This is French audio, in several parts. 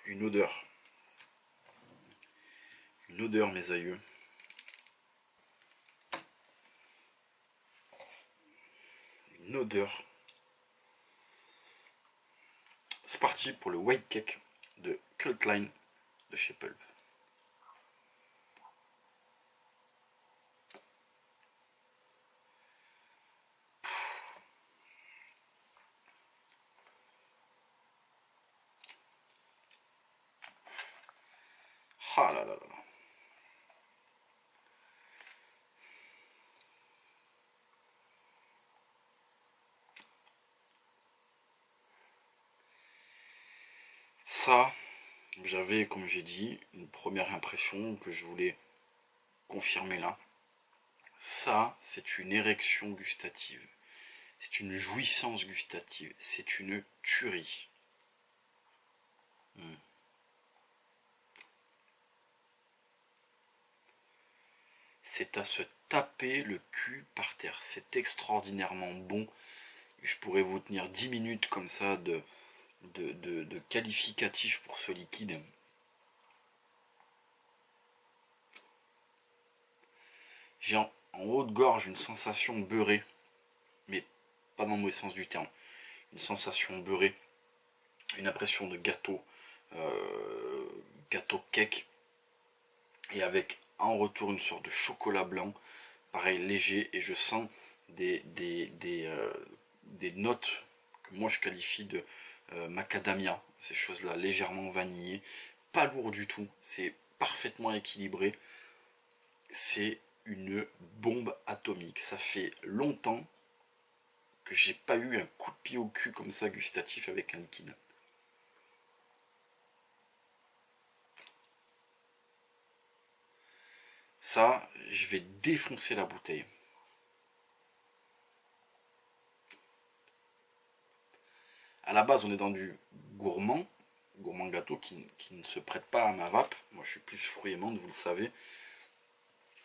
une odeur. Une odeur, mes aïeux. Une odeur. C'est parti pour le white cake de Cult Line de chez Pulp. Ah là là là. Ça, j'avais, comme j'ai dit, une première impression que je voulais confirmer là. Ça, c'est une érection gustative. C'est une jouissance gustative. C'est une tuerie. C'est à se taper le cul par terre. C'est extraordinairement bon. Je pourrais vous tenir 10 minutes comme ça de qualificatif pour ce liquide. J'ai en haut de gorge une sensation beurrée, mais pas dans le mauvais sens du terme. Une sensation beurrée, une impression de gâteau, gâteau cake, et avec en retour une sorte de chocolat blanc, pareil léger, et je sens des notes que moi je qualifie de macadamia, ces choses-là, légèrement vanillées, pas lourd du tout, c'est parfaitement équilibré, c'est une bombe atomique. Ça fait longtemps que j'ai pas eu un coup de pied au cul comme ça gustatif avec un liquide. Ça, je vais défoncer la bouteille. À la base, on est dans du gourmand gâteau qui ne se prête pas à ma vape. Moi, je suis plus fruit et menthe, vous le savez.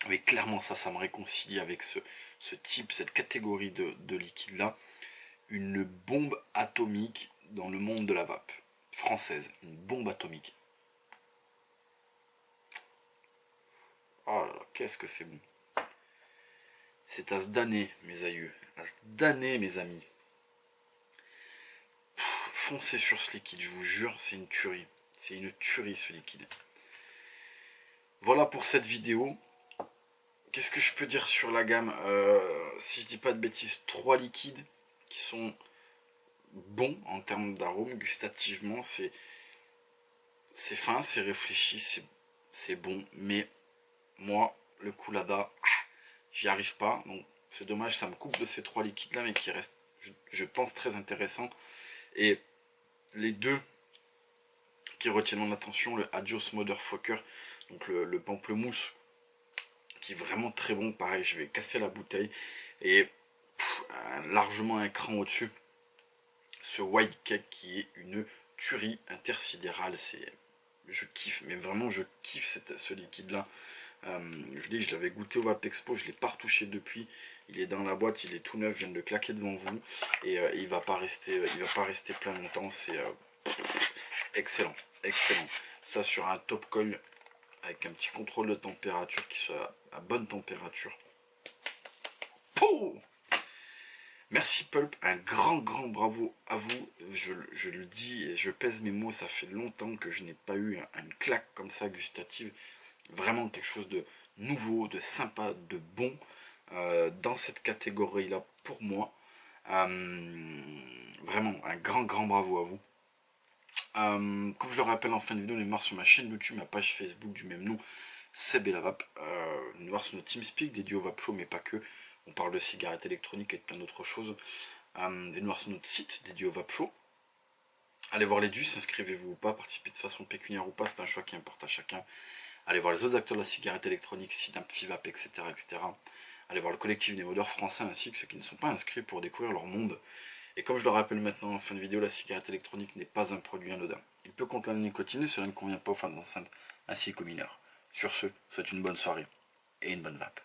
Mais clairement, ça me réconcilie avec ce type, cette catégorie de liquide-là. Une bombe atomique dans le monde de la vape française. Une bombe atomique. Oh là là, qu'est-ce que c'est bon. C'est à se damner, mes aïeux. À se damner, mes amis. Foncez sur ce liquide, je vous jure, c'est une tuerie. C'est une tuerie, ce liquide. Voilà pour cette vidéo. Qu'est-ce que je peux dire sur la gamme? Si je dis pas de bêtises, 3 liquides qui sont bons en termes d'arôme. Gustativement, c'est fin, c'est réfléchi, c'est bon. Mais moi, le Coolada, j'y arrive pas. Donc c'est dommage, ça me coupe de ces 3 liquides là, mais qui restent, je pense, très intéressants. Et les deux qui retiennent mon attention, le Adios Motherfucker, donc le pamplemousse, qui est vraiment très bon. Pareil, je vais casser la bouteille. Et largement un cran au-dessus, ce white cake qui est une tuerie intersidérale. Je kiffe, mais vraiment je kiffe ce liquide là. Je dis, je l'avais goûté au Vape Expo, je l'ai pas retouché depuis. Il est dans la boîte, il est tout neuf, je viens de le claquer devant vous, et il va pas rester plein longtemps. C'est excellent, excellent. Ça sur un top coil avec un petit contrôle de température qui soit à bonne température. Pouh! Merci Pulp, un grand bravo à vous. Je le dis et je pèse mes mots, ça fait longtemps que je n'ai pas eu une claque comme ça gustative. Vraiment quelque chose de nouveau, de sympa, de bon dans cette catégorie là pour moi. Vraiment un grand bravo à vous. Comme je le rappelle en fin de vidéo, venez me voir sur ma chaîne YouTube, ma page Facebook du même nom, c'est Belavape. Venez me voir sur notre TeamSpeak dédié au Vape Show, mais pas que. On parle de cigarettes électroniques et de plein d'autres choses. Venez me voir sur notre site dédié au Vape Show. Allez voir les dus, inscrivez-vous ou pas, participez de façon pécuniaire ou pas, c'est un choix qui importe à chacun. Allez voir les autres acteurs de la cigarette électronique, SIDAP, FIVAP, etc., etc. Allez voir le collectif des modeurs français ainsi que ceux qui ne sont pas inscrits pour découvrir leur monde. Et comme je le rappelle maintenant en fin de vidéo, la cigarette électronique n'est pas un produit anodin. Il peut contenir la nicotine et cela ne convient pas aux femmes enceintes ainsi qu'aux mineurs. Sur ce, je vous souhaite une bonne soirée et une bonne vape.